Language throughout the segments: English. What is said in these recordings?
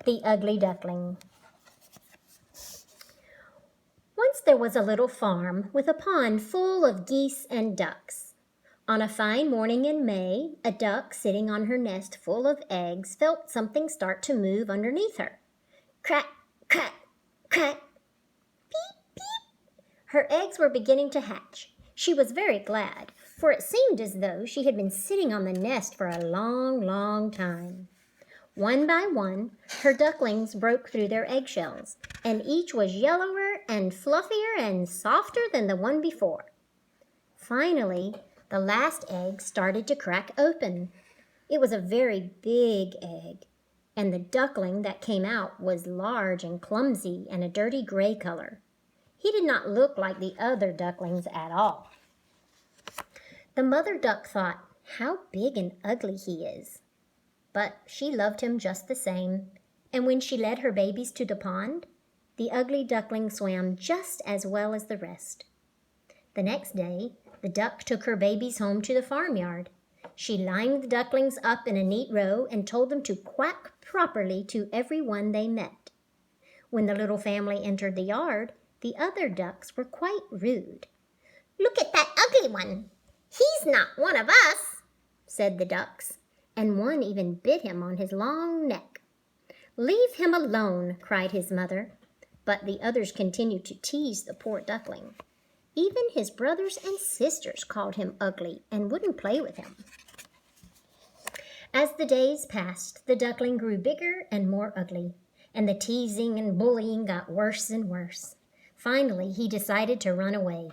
The Ugly Duckling. Once there was a little farm with a pond full of geese and ducks. On a fine morning in May, a duck sitting on her nest full of eggs felt something start to move underneath her. Crack, crack, crack, beep, beep. Her eggs were beginning to hatch. She was very glad, for it seemed as though she had been sitting on the nest for a long, long time. One by one, her ducklings broke through their eggshells, and each was yellower and fluffier and softer than the one before. Finally, the last egg started to crack open. It was a very big egg, and the duckling that came out was large and clumsy and a dirty gray color. He did not look like the other ducklings at all. The mother duck thought, "How big and ugly he is." But she loved him just the same, and when she led her babies to the pond, the ugly duckling swam just as well as the rest. The next day, the duck took her babies home to the farmyard. She lined the ducklings up in a neat row and told them to quack properly to every one they met. When the little family entered the yard, the other ducks were quite rude. "Look at that ugly one! He's not one of us," said the ducks, and one even bit him on his long neck. "Leave him alone," cried his mother. But the others continued to tease the poor duckling. Even his brothers and sisters called him ugly and wouldn't play with him. As the days passed, the duckling grew bigger and more ugly, and the teasing and bullying got worse and worse. Finally, he decided to run away.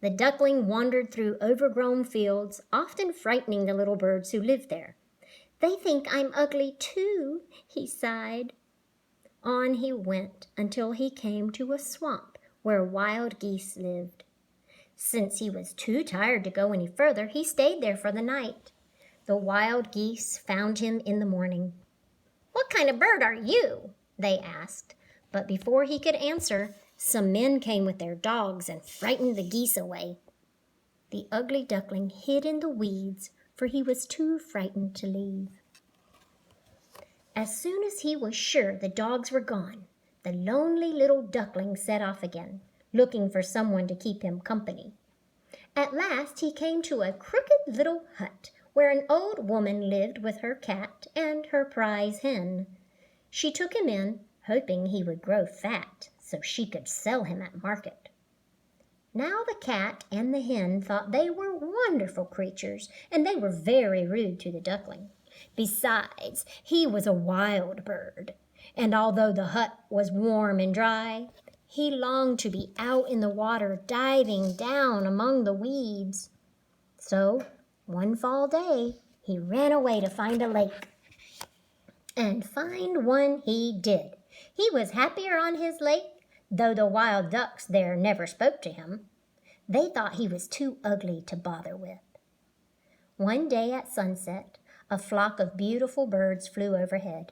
The duckling wandered through overgrown fields, often frightening the little birds who lived there. "They think I'm ugly too," he sighed. On he went until he came to a swamp where wild geese lived. Since he was too tired to go any further, he stayed there for the night. The wild geese found him in the morning. "What kind of bird are you?" they asked. But before he could answer, some men came with their dogs and frightened the geese away. The ugly duckling hid in the weeds, for he was too frightened to leave. As soon as he was sure the dogs were gone, the lonely little duckling set off again, looking for someone to keep him company. At last he came to a crooked little hut where an old woman lived with her cat and her prize hen. She took him in, hoping he would grow fat so she could sell him at market. Now the cat and the hen thought they were wonderful creatures, and they were very rude to the duckling. Besides, he was a wild bird, and although the hut was warm and dry, he longed to be out in the water diving down among the weeds. So, one fall day, he ran away to find a lake. And find one he did. He was happier on his lake, though the wild ducks there never spoke to him. They thought he was too ugly to bother with. One day at sunset, a flock of beautiful birds flew overhead.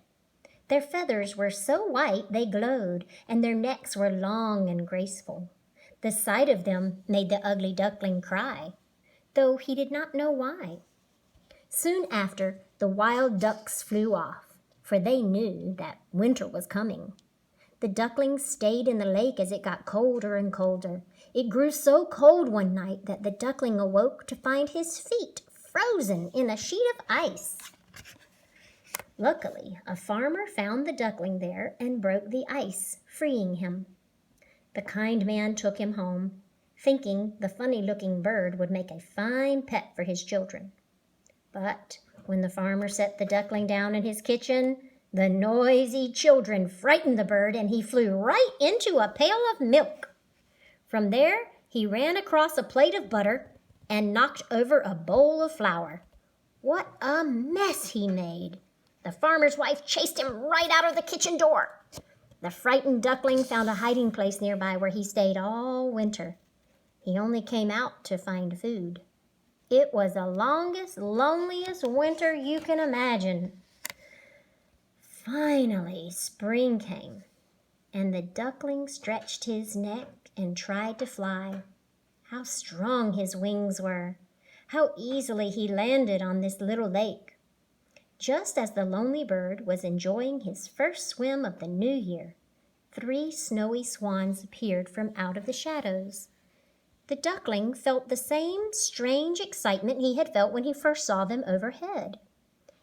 Their feathers were so white they glowed, and their necks were long and graceful. The sight of them made the ugly duckling cry, though he did not know why. Soon after, the wild ducks flew off, for they knew that winter was coming. The ducklings stayed in the lake as it got colder and colder. It grew so cold one night that the duckling awoke to find his feet frozen in a sheet of ice. Luckily, a farmer found the duckling there and broke the ice, freeing him. The kind man took him home, thinking the funny-looking bird would make a fine pet for his children. But when the farmer set the duckling down in his kitchen, the noisy children frightened the bird and he flew right into a pail of milk. From there, he ran across a plate of butter and knocked over a bowl of flour. What a mess he made! The farmer's wife chased him right out of the kitchen door. The frightened duckling found a hiding place nearby where he stayed all winter. He only came out to find food. It was the longest, loneliest winter you can imagine. Finally, spring came, and the duckling stretched his neck and tried to fly. How strong his wings were! How easily he landed on this little lake! Just as the lonely bird was enjoying his first swim of the new year, 3 snowy swans appeared from out of the shadows. The duckling felt the same strange excitement he had felt when he first saw them overhead.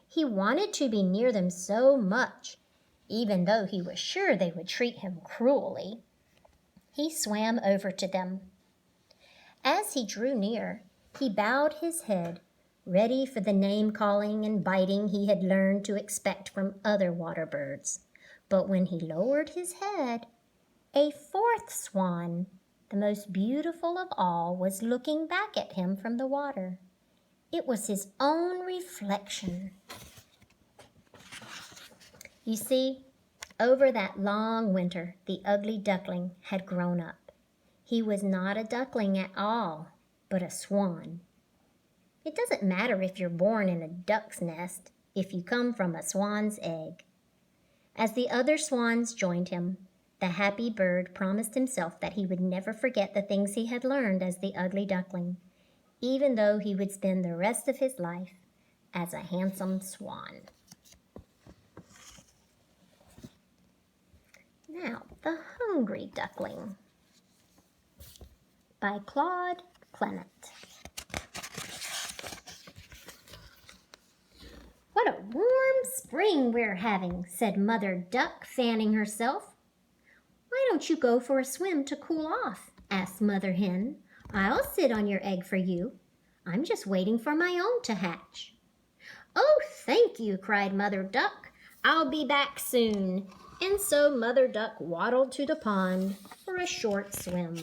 He wanted to be near them so much, even though he was sure they would treat him cruelly. He swam over to them. As he drew near, he bowed his head, ready for the name-calling and biting he had learned to expect from other water birds. But when he lowered his head, a 4th swan, the most beautiful of all, was looking back at him from the water. It was his own reflection. You see, over that long winter, the ugly duckling had grown up. He was not a duckling at all, but a swan. It doesn't matter if you're born in a duck's nest if you come from a swan's egg. As the other swans joined him, the happy bird promised himself that he would never forget the things he had learned as the ugly duckling, even though he would spend the rest of his life as a handsome swan. Now, The Hungry Duckling by Claude Clement. What a warm spring we're having, said Mother Duck, fanning herself. Why don't you go for a swim to cool off? Asked Mother Hen. I'll sit on your egg for you. I'm just waiting for my own to hatch. Oh, thank you, cried Mother Duck. I'll be back soon. And so Mother Duck waddled to the pond for a short swim.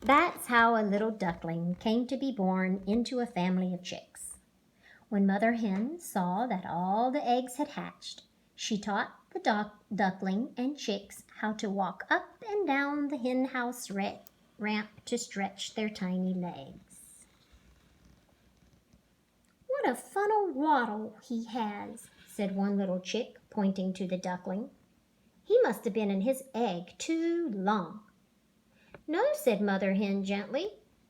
That's how a little duckling came to be born into a family of chicks. When Mother Hen saw that all the eggs had hatched, she taught the duckling and chicks how to walk up and down the hen house ramp to stretch their tiny legs. What a funnel waddle he has, said one little chick, pointing to the duckling. He must have been in his egg too long. No, said Mother Hen gently.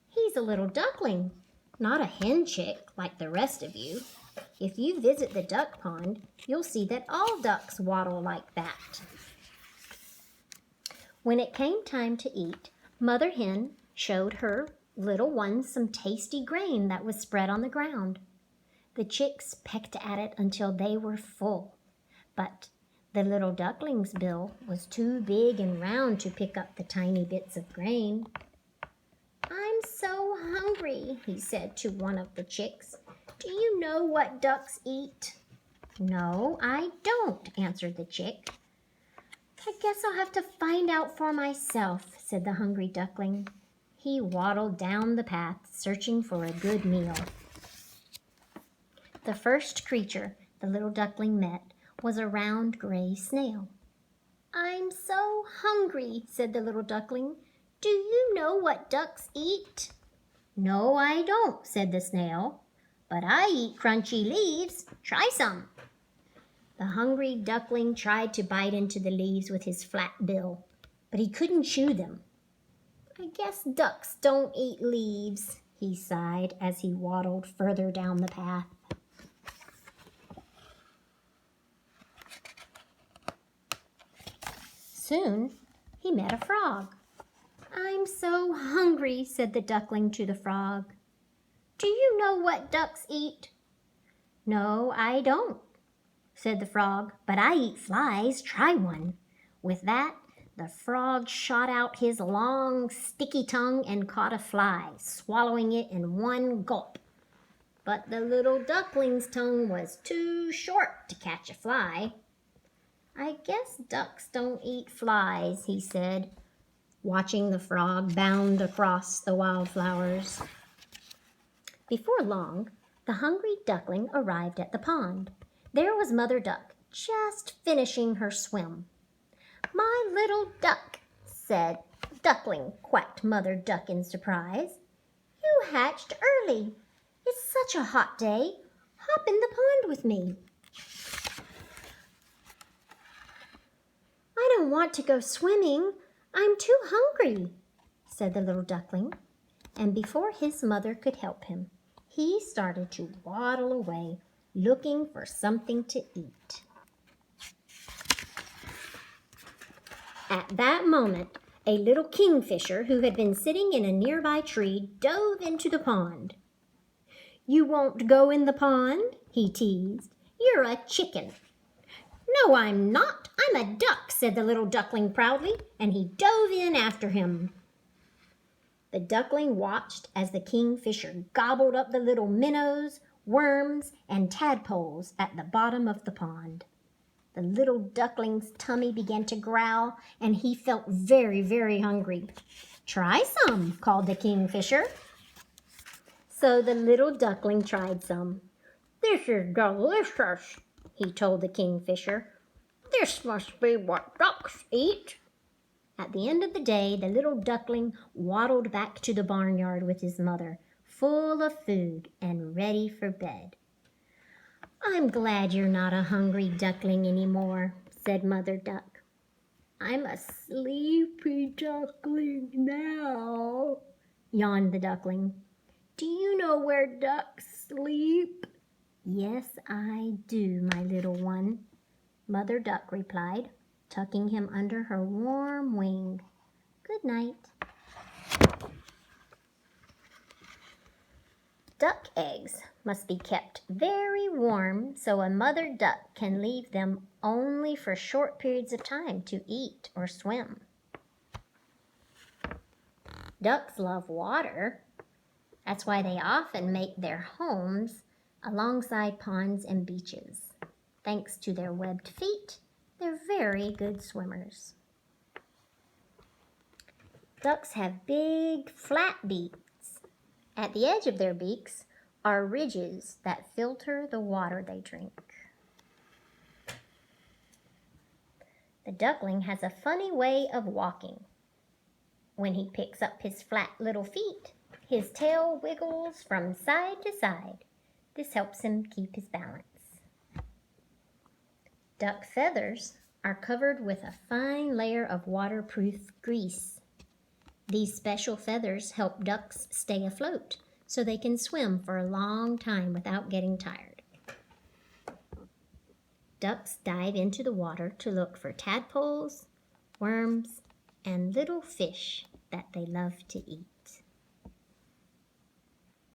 He's a little duckling, not a hen chick like the rest of you. If you visit the duck pond, you'll see that all ducks waddle like that. When it came time to eat, Mother Hen showed her little ones some tasty grain that was spread on the ground. The chicks pecked at it until they were full, but the little duckling's bill was too big and round to pick up the tiny bits of grain. I'm so hungry, he said to one of the chicks. Do you know what ducks eat? No, I don't, answered the chick. I guess I'll have to find out for myself, said the hungry duckling. He waddled down the path, searching for a good meal. The first creature the little duckling met was a round gray snail. I'm so hungry, said the little duckling. Do you know what ducks eat? No, I don't, said the snail. But I eat crunchy leaves. Try some. The hungry duckling tried to bite into the leaves with his flat bill, but he couldn't chew them. I guess ducks don't eat leaves, he sighed as he waddled further down the path. Soon he met a frog. I'm so hungry, said the duckling to the frog. Do you know what ducks eat? No, I don't, said the frog, but I eat flies. Try one. With that, the frog shot out his long, sticky tongue and caught a fly, swallowing it in one gulp. But the little duckling's tongue was too short to catch a fly. I guess ducks don't eat flies, he said, watching the frog bound across the wildflowers. Before long, the hungry duckling arrived at the pond. There was Mother Duck, just finishing her swim. My little duck, said Duckling, quacked Mother Duck in surprise. You hatched early. It's such a hot day. Hop in the pond with me. I don't want to go swimming. I'm too hungry, said the little duckling. And before his mother could help him, he started to waddle away, looking for something to eat. At that moment, a little kingfisher who had been sitting in a nearby tree dove into the pond. "You won't go in the pond?" he teased. "You're a chicken." "No, I'm not. I'm a duck," said the little duckling proudly, and he dove in after him. The duckling watched as the kingfisher gobbled up the little minnows, worms, and tadpoles at the bottom of the pond. The little duckling's tummy began to growl, and he felt very, very hungry. "Try some," called the kingfisher. So the little duckling tried some. "This is delicious," he told the kingfisher. "This must be what ducks eat." At the end of the day, the little duckling waddled back to the barnyard with his mother, full of food and ready for bed. "I'm glad you're not a hungry duckling anymore," said Mother Duck. "I'm a sleepy duckling now," yawned the duckling. "Do you know where ducks sleep?" "Yes, I do, my little one," Mother Duck replied, tucking him under her warm wing. "Good night." Duck eggs must be kept very warm so a mother duck can leave them only for short periods of time to eat or swim. Ducks love water. That's why they often make their homes alongside ponds and beaches. Thanks to their webbed feet, they're very good swimmers. Ducks have big, flat beaks. At the edge of their beaks are ridges that filter the water they drink. The duckling has a funny way of walking. When he picks up his flat little feet, his tail wiggles from side to side. This helps him keep his balance. Duck feathers are covered with a fine layer of waterproof grease. These special feathers help ducks stay afloat so they can swim for a long time without getting tired. Ducks dive into the water to look for tadpoles, worms, and little fish that they love to eat.